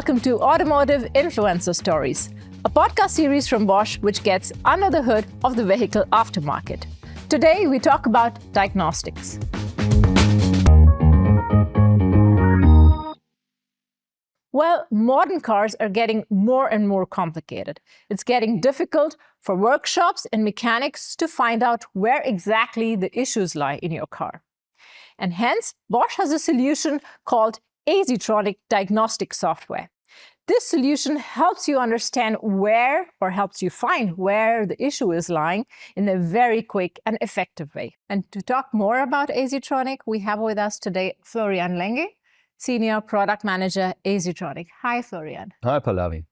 welcome to Automotive Influencer Stories, a podcast series from Bosch which gets under the hood of the vehicle aftermarket. Today we talk about diagnostics. Well, modern cars are getting more and more complicated. It's getting difficult for workshops and mechanics to find out where exactly the issues lie in your car. And hence, Bosch has a solution called ESI tronic diagnostic software. This solution helps you understand where, or helps you find where the issue is lying in a very quick and effective way. And to talk more about ESI tronic, we have with us today Florian Lenge, Senior Product Manager, ESI tronic. Hi, Florian. Hi, Pallavi.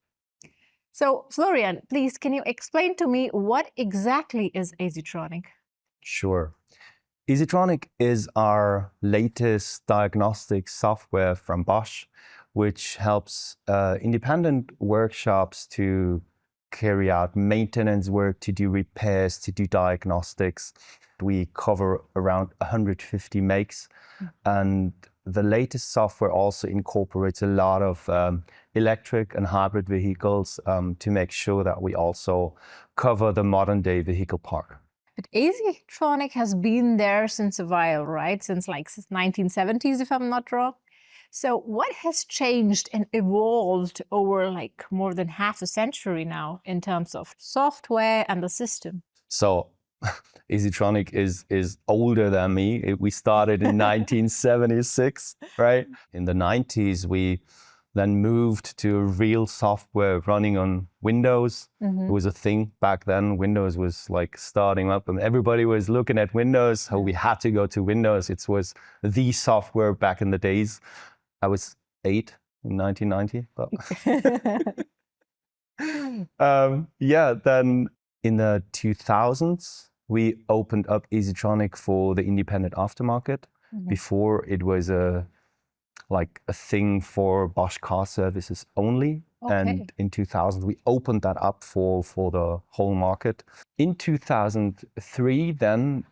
So, Florian, please, can you explain to me what exactly is ESI tronic? Sure. ESI tronic is our latest diagnostic software from Bosch, which helps independent workshops to carry out maintenance work, to do repairs, to do diagnostics. We cover around 150 makes, and the latest software also incorporates a lot of electric and hybrid vehicles to make sure that we also cover the modern day vehicle park. But ESI tronic has been there since a while, right? Since 1970s, if I'm not wrong. So what has changed and evolved over more than half a century now in terms of software and the system? So ESI tronic is older than me. We started in 1976, right? In the 90s, we then moved to real software running on Windows. It was a thing back then. Windows was starting up and everybody was looking at Windows. So we had to go to Windows. It was the software back in the days. I was 8 in 1990. But then in the 2000s, we opened up ESI tronic for the independent aftermarket. Before it was a thing for Bosch car services only. Okay. And in 2000, we opened that up for the whole market. In 2003, then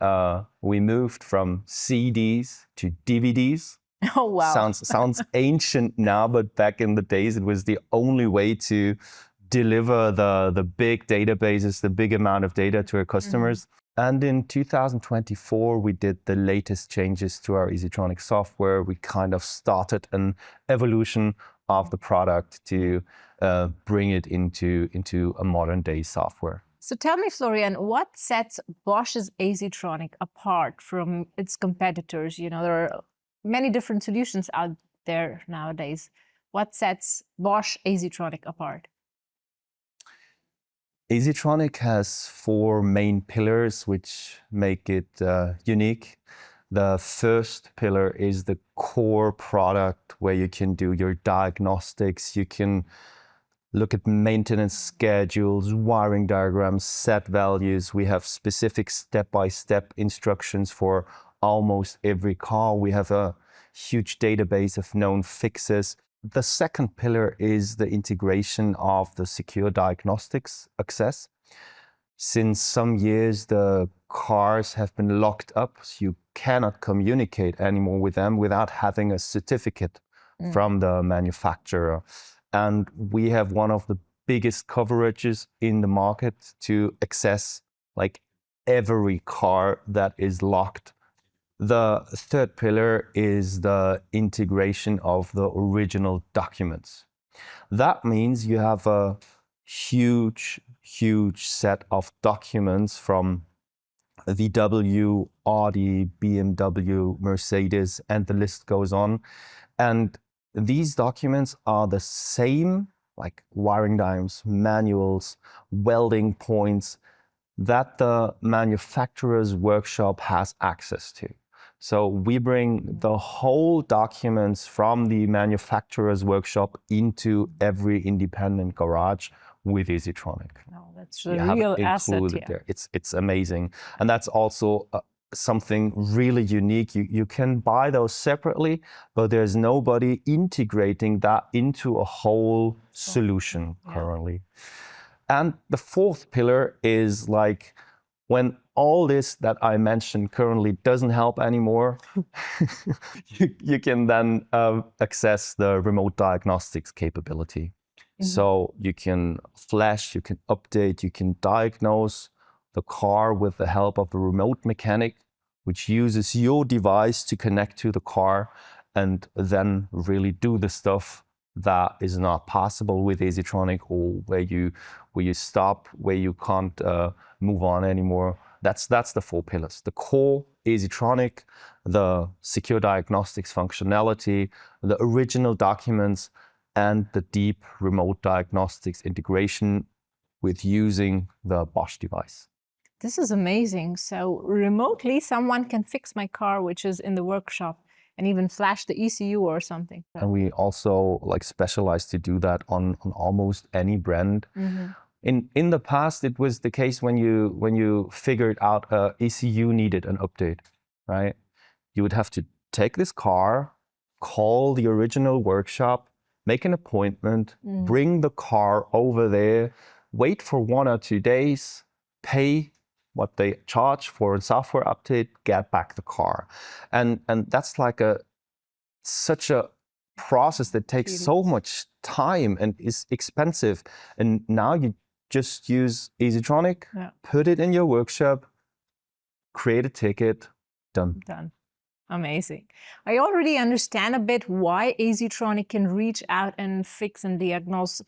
we moved from CDs to DVDs. Oh, wow. Sounds ancient now, but back in the days, it was the only way to deliver the big databases, the big amount of data to our customers. And in 2024, we did the latest changes to our ESI tronic software. We kind of started an evolution of the product to bring it into a modern day software. So tell me, Florian, what sets Bosch's ESI tronic apart from its competitors? You know, there are many different solutions out there nowadays. What sets Bosch ESI tronic apart? ESI tronic has 4 main pillars which make it unique. The first pillar is the core product where you can do your diagnostics. You can look at maintenance schedules, wiring diagrams, set values. We have specific step-by-step instructions for almost every car. We have a huge database of known fixes. The second pillar is the integration of the secure diagnostics access. Since some years, the cars have been locked up, so you cannot communicate anymore with them without having a certificate from the manufacturer. And we have one of the biggest coverages in the market to access every car that is locked. The third pillar is the integration of the original documents. That means you have a huge set of documents from VW, Audi, BMW, Mercedes, and the list goes on. And these documents are the same, wiring diagrams, manuals, welding points, that the manufacturer's workshop has access to. So we bring the whole documents from the manufacturer's workshop into every independent garage with ESI tronic. Oh, that's a real asset here. There. It's amazing. And that's also something really unique. You can buy those separately, but there's nobody integrating that into a whole solution currently. And the fourth pillar is When all this that I mentioned currently doesn't help anymore, you can then access the remote diagnostics capability. So you can flash, you can update, you can diagnose the car with the help of the remote mechanic, which uses your device to connect to the car and then really do the stuff that is not possible with EasyTronic, or where you stop, where you can't move on anymore. That's the 4 pillars: the core EasyTronic, the secure diagnostics functionality, the original documents, and the deep remote diagnostics integration with using the Bosch device. This is amazing. So remotely, someone can fix my car, which is in the workshop, and even flash the ECU or something. And we also specialize to do that on almost any brand. In the past, it was the case when you figured out ECU needed an update, right? You would have to take this car, call the original workshop, make an appointment, bring the car over there, wait for 1 or 2 days, pay what they charge for a software update, get back the car. And that's such a process that takes so much time and is expensive. And now you just use EasyTronic, put it in your workshop, create a ticket, done. Amazing. I already understand a bit why EasyTronic can reach out and fix and diagnose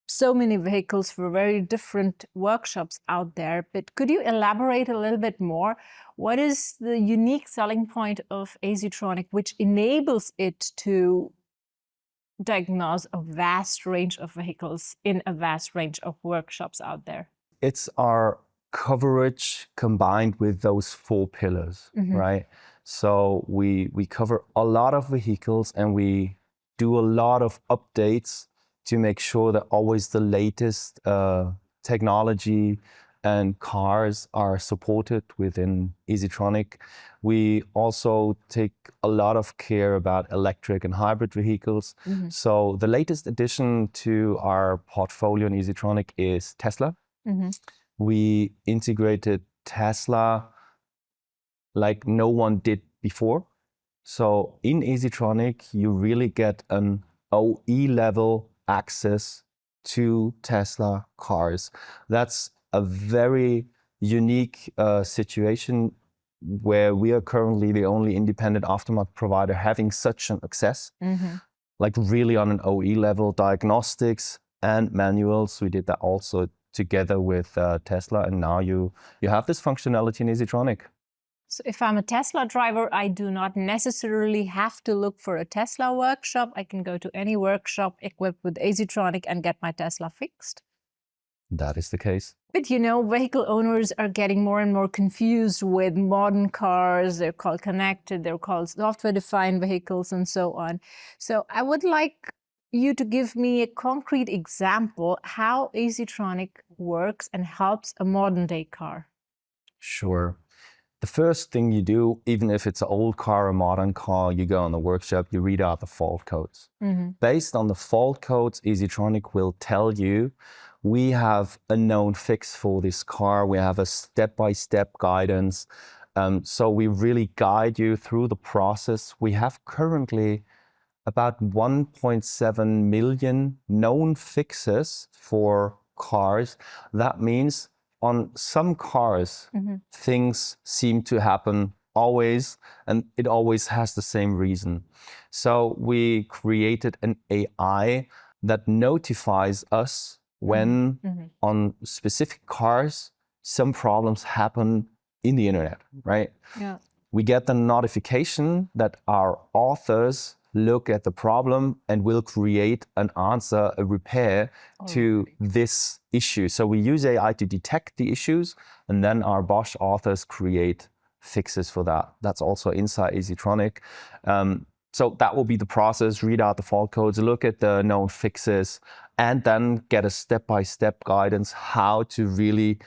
so many vehicles for very different workshops out there. But could you elaborate a little bit more? What is the unique selling point of EasyTronic, which enables it to diagnose a vast range of vehicles in a vast range of workshops out there? It's our coverage combined with those 4 pillars, right? So we cover a lot of vehicles, and we do a lot of updates to make sure that always the latest technology and cars are supported within EasyTronic. We also take a lot of care about electric and hybrid vehicles. So the latest addition to our portfolio in EasyTronic is Tesla. We integrated Tesla like no one did before. So in EasyTronic, you really get an OE level access to Tesla cars. That's a very unique situation where we are currently the only independent aftermarket provider having such an access, really on an OE level, diagnostics and manuals. We did that also together with Tesla, and now you have this functionality in EasyTronic. So if I'm a Tesla driver, I do not necessarily have to look for a Tesla workshop. I can go to any workshop equipped with EasyTronic and get my Tesla fixed. That is the case. But vehicle owners are getting more and more confused with modern cars. They're called connected, they're called software-defined vehicles, and so on. So I would like you to give me a concrete example how EasyTronic works and helps a modern-day car. Sure. The first thing you do, even if it's an old car or a modern car, you go in the workshop, you read out the fault codes. Based on the fault codes, EasyTronic will tell you, we have a known fix for this car. We have a step-by-step guidance. So we really guide you through the process. We have currently about 1.7 million known fixes for cars. That means on some cars, things seem to happen always, and it always has the same reason. So we created an AI that notifies us when on specific cars, some problems happen in the internet, right? We get the notification that our authors look at the problem and will create an answer, a repair to this issue. So we use AI to detect the issues, and then our Bosch authors create fixes for that. That's also inside EasyTronic. So that will be the process: read out the fault codes, look at the known fixes, and then get a step-by-step guidance how to really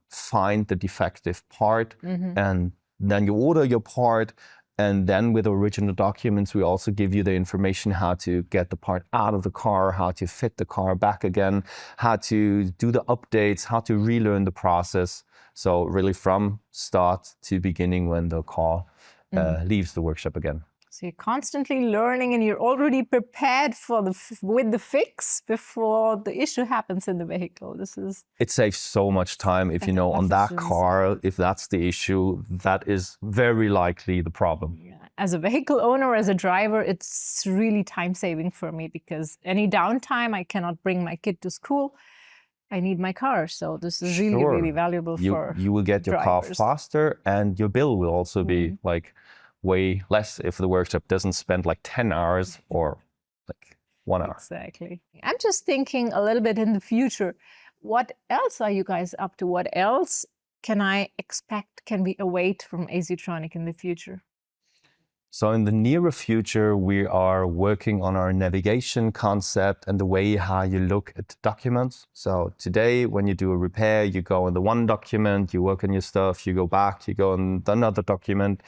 find the defective part. And then you order your part. And then with original documents, we also give you the information how to get the part out of the car, how to fit the car back again, how to do the updates, how to relearn the process. So really from start to beginning when the car leaves the workshop again. So you're constantly learning and you're already prepared for with the fix before the issue happens in the vehicle. It saves so much time if you know on that car, if that's the issue, that is very likely the problem. Yeah. As a vehicle owner, as a driver, it's really time saving for me because any downtime, I cannot bring my kid to school. I need my car. So this is really, really valuable for you will get your car faster and your bill will also be like way less if the workshop doesn't spend like 10 hours or like 1 hour. Exactly. I'm just thinking a little bit in the future. What else are you guys up to? What else can I expect can we await from ESI Tronic in the future? So in the nearer future, we are working on our navigation concept and the way how you look at documents. So today, when you do a repair, you go in the one document, you work on your stuff, you go back, you go in another document.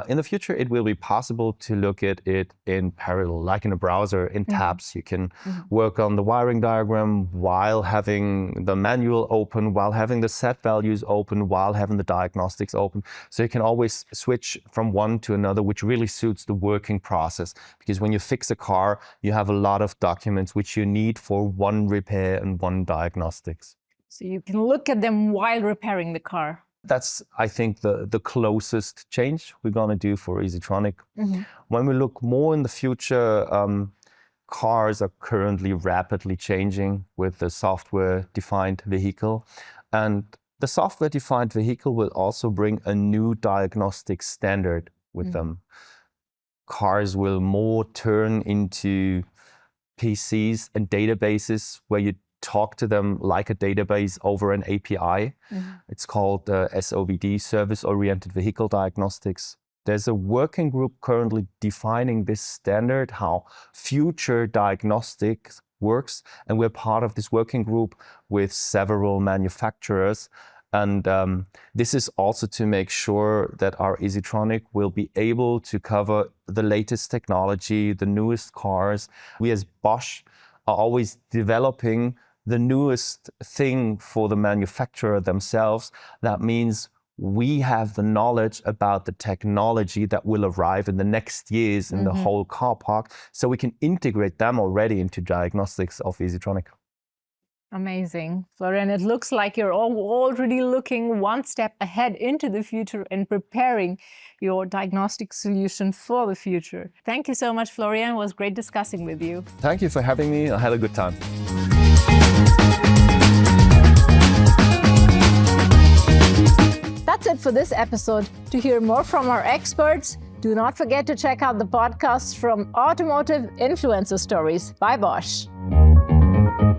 In the future, it will be possible to look at it in parallel, like in a browser, in tabs. You can work on the wiring diagram while having the manual open, while having the set values open, while having the diagnostics open. So you can always switch from one to another, which really suits the working process. Because when you fix a car, you have a lot of documents which you need for one repair and one diagnostics. So you can look at them while repairing the car. That's, I think, the closest change we're going to do for ESI Tronic. When we look more in the future, cars are currently rapidly changing with the software-defined vehicle. And the software-defined vehicle will also bring a new diagnostic standard with them. Cars will more turn into PCs and databases where you talk to them like a database over an API. It's called SOVD, Service-Oriented Vehicle Diagnostics. There's a working group currently defining this standard, how future diagnostics works. And we're part of this working group with several manufacturers. And this is also to make sure that our ESI Tronic will be able to cover the latest technology, the newest cars. We as Bosch are always developing the newest thing for the manufacturer themselves. That means we have the knowledge about the technology that will arrive in the next years in the whole car park, so we can integrate them already into diagnostics of ESI Tronic. Amazing. Florian, it looks like you're already looking one step ahead into the future and preparing your diagnostic solution for the future. Thank you so much, Florian. It was great discussing with you. Thank you for having me. I had a good time. That's it for this episode. To hear more from our experts, do not forget to check out the podcasts from Automotive Influencer Stories by Bosch.